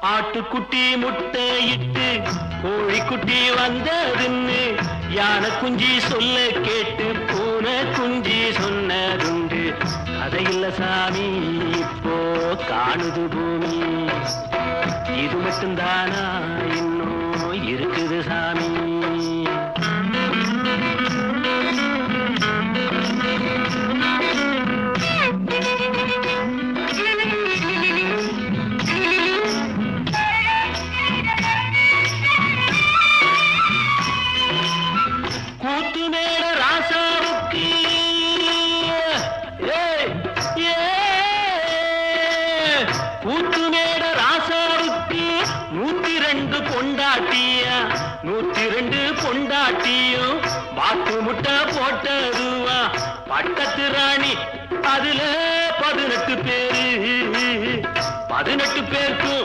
ஆட்டுக்குட்டி முட்டையிட்டு கோழிக்குட்டி வந்ததுன்னு யானை குஞ்சி சொல்ல கேட்டு பூனை குஞ்சி சொன்னதுண்டு. கதையில்ல சாமி இப்போ காணுது பூமி, இது மட்டும்தானா இன்னும் இருக்குது சாமி. கூத்து மேல ராசாவுக்கு கூத்து மேல ராசாவுக்கு 102 பொண்டாட்டியா, 102 பொண்டாட்டியும் பாத்து முட்டை போட்டதுவா. பட்டத்து ராணி அதுல 18 பேரு, 18 பேருக்கும்